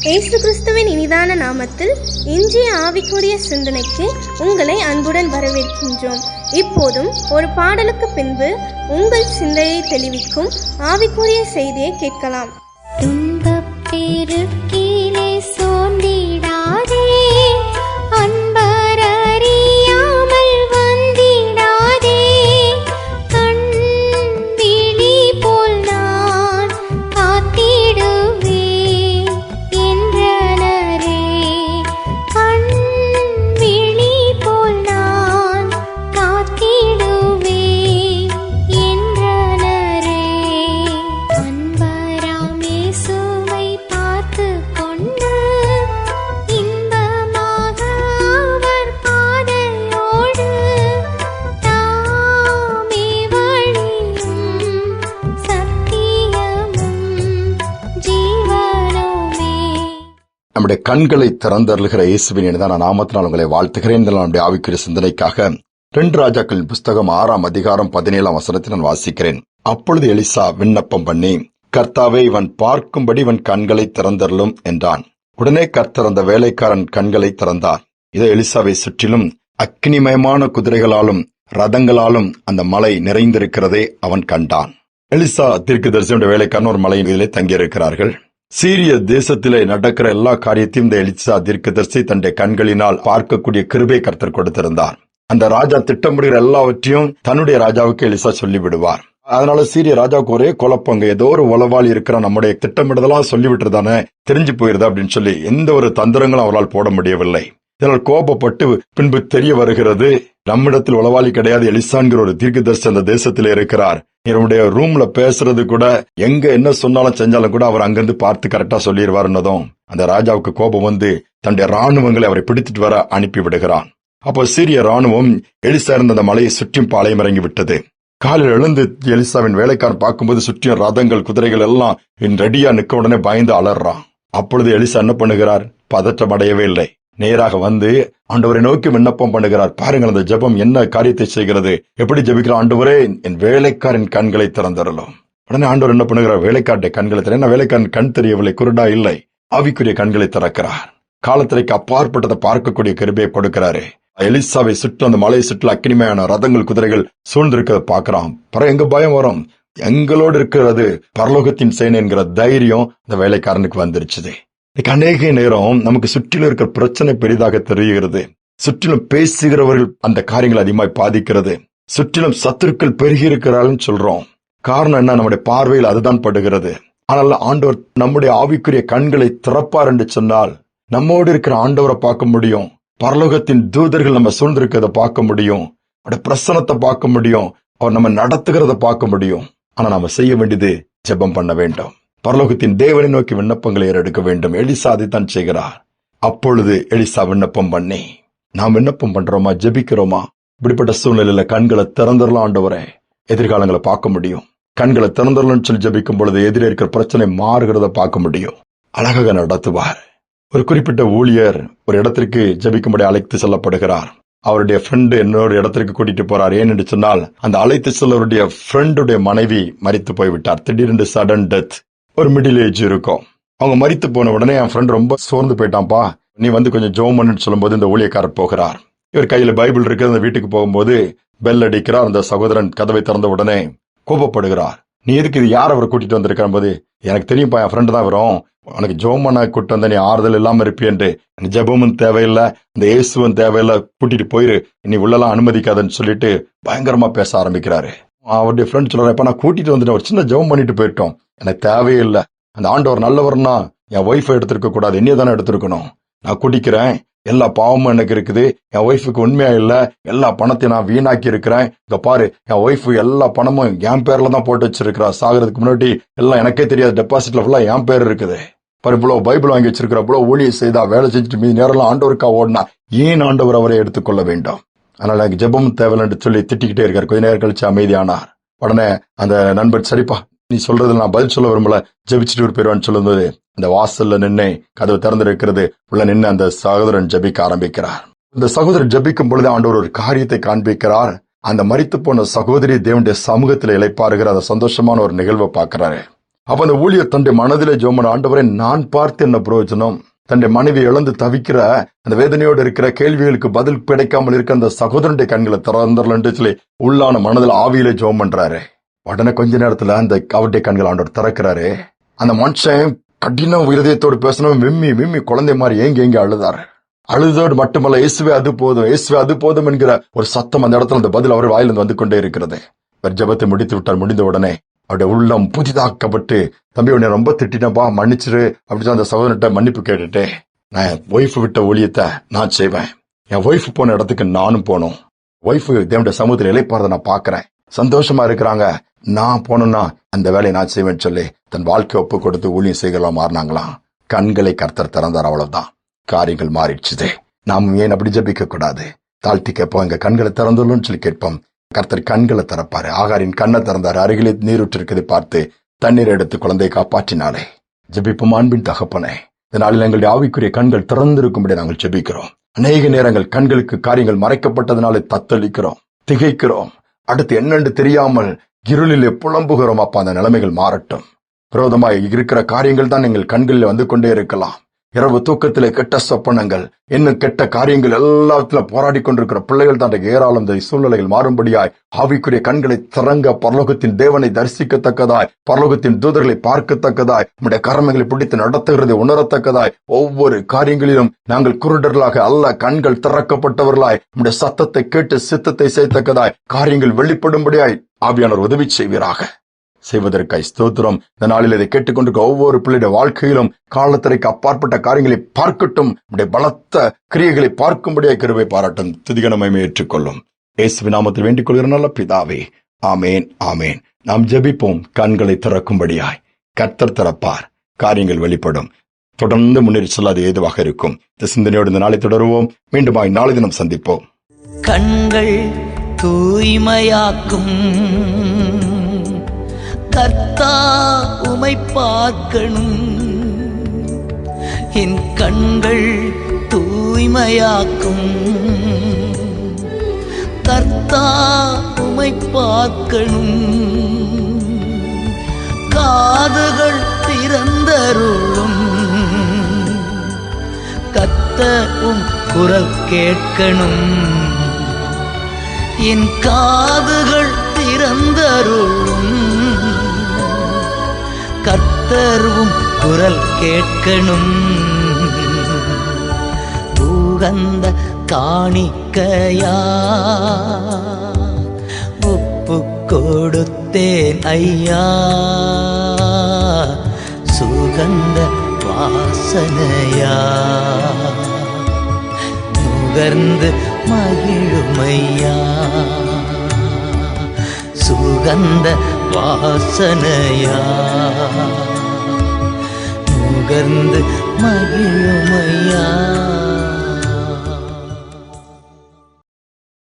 இயேசு கிறிஸ்துவின் இனிதான நாமத்தில் இன்றைய ஆவிக்குரிய சிந்தனைக்கு உங்களை அன்புடன் வரவேற்கின்றோம். இப்போதும் ஒரு பாடலுக்கு பின்பு உங்கள் சிந்தையை தெளிவிக்கும் ஆவிக்குரிய செய்தியை கேட்கலாம். துன்பப் பெருக்கிலே சோர்ந்திடாதே, அன்பர் அறியாமல் வந்திடாதே. கண் விழி போல் நான் காத்திடுவேன் என்றனரே. கண் விழி போல் நான் காத்திடுவேன் என்றனரே. அன்பராம் இயேசுவை பார்த்து கொண்டு இன்பமாக அவர் பாதையோடு தாமே வழியும் சத்தியமும் ஜீவனுமே. நம்முடைய கண்களை திறந்தருளுகிற இயேசுவின் இனிதான நாமத்தினால் உங்களை வாழ்த்துகிறேன். நம்முடைய ஆவிக்குரிய சிந்தனைக்காக 2 ராஜாக்களின் புஸ்தகம் 6ஆம் அதிகாரம் 17ஆம் வசனத்தை நான் வாசிக்கிறேன். அப்பொழுது எலிசா விண்ணப்பம் பண்ணி, கர்த்தாவே, இவன் பார்க்கும்படி இவன் கண்களை திறந்தருளும் என்றான். உடனே கர்த்தர் அந்த வேலைக்காரன் கண்களை திறந்தார். இதோ எலிசாவை சுற்றிலும் அக்கினிமயமான குதிரைகளாலும் ரதங்களாலும் அந்த மலை நிறைந்திருக்கிறதை அவன் கண்டான். எலிசா தீர்க்கதரிசியுடைய வேலைக்காரன் ஒரு மலையிலே தங்கியிருக்கிறார்கள். சீரிய தேசத்திலே நடக்கிற எல்லா காரியத்தையும் இந்த எலிசா தீர்க்கதரிசி தன்னுடைய கண்களினால் பார்க்கக்கூடிய கிருபை கர்த்தர் கொடுத்திருந்தார். அந்த ராஜா திட்டமிடுகிற எல்லாவற்றையும் தன்னுடைய ராஜாவுக்கு எலிசா சொல்லிவிடுவார். அதனால சீரிய ராஜாவுக்கு ஒரே குழப்பங்க, ஏதோ ஒரு உளவாளி இருக்கிற நம்முடைய திட்டமிடுதலாம் சொல்லிவிட்டுதானே தெரிஞ்சு போயிருது அப்படின்னு சொல்லி எந்த ஒரு தந்திரங்களும் அவரால் போட முடியவில்லை. இதனால் கோபப்பட்டு பின்பு தெரிய வருகிறது, நம்மிடத்தில் உளவாளி கிடையாது, எலிசான்கிற ஒரு தீர்க்கதரிசி அந்த தேசத்திலே இருக்கிறார். என்னுடைய ரூம்ல பேசுறது கூட எங்க என்ன சொன்னாலும் செஞ்சாலும் கூட அவர் அங்கிருந்து பார்த்து கரெக்டா சொல்லிடுவாருன்னதும் அந்த ராஜாவுக்கு கோபம் வந்து தன்னுடைய ராணுவங்களை அவரை பிடித்துட்டு வர அனுப்பி விடுகிறான். அப்போ சீரிய ராணுவம் எலிசா இருந்த அந்த மலையை சுற்றியும் பாளையம் இறங்கி விட்டது. காலையில் எழுந்து எலிசாவின் வேலைக்காரன் பார்க்கும்போது சுற்றியும் ரதங்கள் குதிரைகள் எல்லாம் ரெடியா நிக்க உடனே பயந்து அலறான். அப்பொழுது எலிசா என்ன பண்ணுகிறார்? பதற்றம் அடையவே இல்லை. நேராக வந்து ஆண்டவரை நோக்கி விண்ணப்பம் பண்ணுகிறார். பாருங்கள் அந்த ஜெபம் என்ன காரியத்தை செய்கிறது, எப்படி ஜெபிக்கிற. ஆண்டவரே, என் வேலைக்காரன் கண்களை திறந்தருளும். உடனே ஆண்டவர் என்ன பண்ணுகிறார்? வேலைக்காரனுடைய கண்களை திற. வேலைக்காரன் கண் தெரியவில்லை, குருடா இல்லை, ஆவிக்குரிய கண்களை திறக்கிறார். காலத்திற்கு அப்பாற்பட்டதை பார்க்கக்கூடிய கிருபையை கொடுக்கிறாரு. எலிசாவை சுற்று அந்த மலையை சுற்று அக்கினிமையான ரதங்கள் குதிரைகள் சூழ்ந்திருக்கிறத பாக்குறான். பிறகு எங்க பயம் வரும்? எங்களோடு இருக்கிறது பரலோகத்தின் சேனை என்கிற தைரியம் இந்த வேலைக்காரனுக்கு வந்துருச்சு. அநேக நேரம் நமக்கு சுற்றிலும் இருக்கிற பிரச்சனை பெரிதாக தெரிகிறது. சுற்றிலும் பேசுகிறவர்கள் அந்த காரியங்கள் அதிகமாய் பாதிக்கிறது. சுற்றிலும் சத்துருக்கள் பெருகி இருக்கிறார்கள் சொல்றோம். காரணம் என்ன? நம்முடைய பார்வையில் அதுதான் படுகிறது. ஆனால் ஆண்டவர் நம்முடைய ஆவிக்குரிய கண்களை திறப்பார் என்று சொன்னால் நம்மோடு இருக்கிற ஆண்டவரை பார்க்க முடியும். பரலோகத்தின் தூதர்கள் நம்ம சூழ்ந்திருக்கிறத பார்க்க முடியும். அவருடைய பிரசனத்தை பார்க்க முடியும். அவர் நம்ம நடத்துகிறத பார்க்க முடியும். ஆனா நாம செய்ய வேண்டியது ஜெபம் பண்ண வேண்டும். பரலோகத்தின் தேவனை நோக்கி விண்ணப்பங்களை ஏறெடுக்க வேண்டும். எலிசா அதைத்தான் செய்கிறார். அப்பொழுது எலிசா விண்ணப்பம் பண்ணி, நாம் விண்ணப்பம் பண்றோமா, ஜெபிக்கிறோமா? இப்படிப்பட்ட சூழ்நிலையில கண்களை திறந்துடலாம். ஆண்டவரே, எதிர்காலங்களை பார்க்க முடியும். கண்களை திறந்துடலாம்னு சொல்லி ஜெபிக்கும் பொழுது எதிரே இருக்கிற பிரச்சனை மாறுகிறத பார்க்க முடியும். அழகாக நடத்துவார். ஒரு குறிப்பிட்ட ஊழியர் ஒரு இடத்திற்கு ஜெபிக்கும்படி அழைத்து செல்லப்படுகிறார். அவருடைய ஃப்ரெண்டு இன்னொரு இடத்திற்கு கூட்டிட்டு போறார். ஏன்னு சொன்னால் அந்த அழைத்து செல்லவருடைய ஃப்ரெண்டுடைய மனைவி மரித்து போய்விட்டார். திடீரென்று சடன் டெத். ஒரு மிடில் ஏஜ் இருக்கும். அவங்க மரித்து போன உடனே என் ஃப்ரெண்ட் ரொம்ப சோர்ந்து போயிட்டான்ப்பா, நீ வந்து கொஞ்சம் ஜெபம் பண்ணுன்னு சொல்லும் போது இந்த ஊழியக்காரர் போகிறார். இவர் கையில பைபிள் இருக்கு. அந்த வீட்டுக்கு போகும்போது பெல் அடிக்கிறார். அந்த சகோதரன் கதவை திறந்த உடனே கோபப்படுகிறார். நீ எதுக்கு இது, யார் அவரை கூட்டிட்டு வந்திருக்கிற போது, எனக்கு தெரியும்ப்பா, என் ஃப்ரெண்டு தான் வரும், உனக்கு ஜெபம் பண்ண கூட்டு வந்த, நீ ஆறுதல் இல்லாம இருப்பியன்று, ஜெபமும் தேவையில்லை, அந்த இயேசுவும் தேவையில்லை, கூட்டிட்டு போயிரு, நீ உள்ளலாம் அனுமதிக்காதன்னு சொல்லிட்டு பயங்கரமா பேச ஆரம்பிக்கிறாரு. அவருடைய ஃப்ரெண்ட் சொல்றாரு, நான் கூட்டிட்டு வந்துட்டு ஒரு சின்ன ஜெபம் பண்ணிட்டு போயிட்டோம், எனக்கு தேவையே இல்லை. அந்த ஆண்டவர் நல்லவர்னா என் ஒய்ஃபை எடுத்திருக்க கூடாது, என்னையே தானே எடுத்திருக்கணும். நான் குடிக்கிறேன், எல்லா பாவமும் எனக்கு இருக்குது, என் ஒய்ஃபுக்கு உண்மையா இல்ல, எல்லா பணத்தையும் நான் வீணாக்கி இருக்கிறேன். இங்க பாரு, என் ஒய்ஃபு எல்லா பணமும் என் பேர்ல தான் போட்டு வச்சிருக்கிறா. சாகிறதுக்கு முன்னாடி எல்லாம் எனக்கே தெரியாது, டெபாசிட்ல ஃபுல்லா என் பேர் இருக்குது. பாரு, இவ்வளவு பைபிள் வாங்கி வச்சிருக்கிற, இவ்வளவு ஊழியை செய்தா, வேலை செஞ்சுட்டு மீதி நேரம் ஆண்டவருக்கா ஓடினா ஏன் ஆண்டவர் அவரை எடுத்துக்கொள்ள வேண்டும்? அதனால எனக்கு ஜெபம் தேவையில்லைன்னு சொல்லி திட்டிக்கிட்டே இருக்காரு. கொஞ்ச நேரம் கழிச்சு அமைதியானார். உடனே அந்த நண்பர், சரிப்பா, நீ சொல்றதுல நான் பதில் சொல்ல விரும்பல, ஜெபிச்சுட்டு போயிருவான்னு சொல்லும்போது அந்த வாசல்ல நின்று கதவு திறந்திருக்கிறது. உள்ள நின்று அந்த சகோதரன் ஜெபிக்க ஆரம்பிக்கிறார். இந்த சகோதரன் ஜெபிக்கும் பொழுது ஆண்டவர் ஒரு காரியத்தை காண்பிக்கிறார். அந்த மரித்து போன சகோதரி தேவனுடைய சமூகத்தில் இளைப்பாருகிற அந்த சந்தோஷமான ஒரு நிகழ்வை பார்க்கிறாரு. அப்ப அந்த ஊழியர் தன்னுடைய மனதிலே ஜெபம், ஆண்டவரே நான் பார்த்து என்ன பிரயோஜனம், தன்னுடைய மனைவி இழந்து தவிக்கிற அந்த வேதனையோடு இருக்கிற கேள்விகளுக்கு பதில் கிடைக்காமல் இருக்க அந்த சகோதரனுடைய கண்களை திறந்துடலன்னு சொல்லி உள்ளான மனதில் ஆவியில ஜெபம் பண்றாரு. உடனே கொஞ்ச நேரத்துல அந்த அவருடைய கண்கள் ஆண்டவர் திறக்கிறாரு. அந்த மனுஷன் கடின இருதயத்தோடு பேசணும், விம்மி விம்மி குழந்தை மாதிரி ஏங்கி அழுதாரு. அழுதோடு மட்டுமல்ல, இயேசுவே அது போதும், இயேசுவே அது போதும் என்கிற ஒரு சத்தம் அந்த இடத்துல அந்த பதில் அவர் வாயிலிருந்து வந்து கொண்டே இருக்கிறது. அவர் ஜெபத்தை முடித்து விட்டார். முடிந்த உடனே அவருடைய உள்ளம் புதிதாக்கப்பட்டு, தம்பி உன்னை ரொம்ப திட்டினப்பா, மன்னிச்சிரு அப்படின்னு அந்த சகோதரன்ட்ட மன்னிப்பு கேட்டுட்டு, நான் என் ஒய்ஃப் விட்ட ஊழியத்தை நான் செய்வேன், என் ஒய்ஃப் போன இடத்துக்கு நானும் போகணும், ஒய்ஃப் தேவனுடைய சமூகத்தில் இளைப்பாறத நான் பாக்குறேன், சந்தோஷமா இருக்கிறாங்க, நான் போனோம்னா அந்த வேலையை நான் செய்வேன்னு சொல்லி தன் வாழ்க்கை ஒப்பு கொடுத்து ஊழியம் செய்யலாம் மாறினாங்களாம். கண்களை கர்த்தர் திறந்தார், அவ்வளவுதான், காரியங்கள் மாறிடுச்சுது. நாம் ஏன் அப்படி ஜபிக்க கூடாது? தாழ்த்தி கேட்போம், எங்க கண்களை திறந்துள்ளோன்னு சொல்லி கேட்போம். கர்த்தர் கண்களை திறப்பாரு. ஆகாரின் கண்ணை திறந்தாரு. அருகிலே நீர் இருக்கிறதை பார்த்து தண்ணீர் எடுத்து குழந்தையை காப்பாற்றினாலே. ஜெபிப்போம். அன்பின் தகப்பனே, இந்த நாளில் எங்களுடைய ஆவிக்குரிய கண்கள் திறந்திருக்கும்படி நாங்கள் ஜெபிக்கிறோம். அநேக நேரங்கள் கண்களுக்கு காரியங்கள் மறைக்கப்பட்டதுனால தத்தளிக்கிறோம், திகைக்கிறோம், அடுத்து என்னென்று தெரியாமல் இருளிலே புலம்புகிறோம். அப்பா, அந்த நிலைமைகள் மாறட்டும். விரோதமாய் இருக்கிற காரியங்கள் தான் எங்கள் கண்களில் வந்து கொண்டே இருக்கலாம். இரவு தூக்கத்திலே கெட்ட சொப்பனங்கள், இன்னும் கெட்ட காரியங்கள் எல்லாத்திலும் போராடி கொண்டிருக்கிற பிள்ளைகள் தான் ஏராளம். இந்த சூழ்நிலைகள் மாறும்படியாய் ஆவிக்குரிய கண்களை திறங்க, பரலோகத்தின் தேவனை தரிசிக்கத்தக்கதாய், பரலோகத்தின் தூதர்களை பார்க்கத்தக்கதாய், நம்முடைய கர்மங்களை பிடித்து நடத்துகிறதை உணரத்தக்கதாய், ஒவ்வொரு காரியங்களிலும் நாங்கள் குருடர்களாக அல்ல, கண்கள் திறக்கப்பட்டவர்களாய் நம்முடைய சத்தத்தை கேட்டு சித்தத்தை செய்யத்தக்கதாய் காரியங்கள் வெளிப்படும்படியாய் ஆவியானவர் உதவி செய்வீராக. செய்வதற்காய் ஸ்தோத்திரம். இந்த நாளில் இதை கேட்டுக்கொண்டிருக்க ஒவ்வொரு பிள்ளையுடைய வாழ்க்கையிலும் காலத்திற்கு அப்பாற்பட்ட காரியங்களை பார்க்கட்டும், பலத்த கிரியைகளை பார்க்கும்படியாக கிருபை பாராட்டும். துதிகனமையை ஏற்றுக்கொள்ளும். இயேசுவின் நாமத்தில் வேண்டிக் கொள்கிற நல்ல பிதாவே, ஆமேன், ஆமேன். நாம் ஜெபிப்போம். கண்களை திறக்கும்படியாய் கர்த்தர் திறப்பார், காரியங்கள் வெளிப்படும். தொடர்ந்து முன்னேறி செல்லாது ஏதுவாக இருக்கும். இந்த சிந்தனையோடு இந்த நாளை தொடருவோம். மீண்டுமாய் நாளை தினம் சந்திப்போம். கண்கள் தூய்மையாக்கும் கர்த்தா உமை பார்க்கணும், என் கண்கள் தூய்மையாக்கும் கர்த்தா உமை பார்க்கணும், காதுகள் திறந்தருளும் கர்த்தரும் குரல் கேட்கணும், என் காதுகள் திறந்தருளும் கர்த்தரும் குரல் கேட்கணும். உகந்த காணிக்கையா ஒப்பு கொடுத்தேன் ஐயா, சுகந்த வாசனையா நுகர்ந்து மகிழுமையா, சுகந்த வாசனையா நுகர்ந்து மகிழுமையா.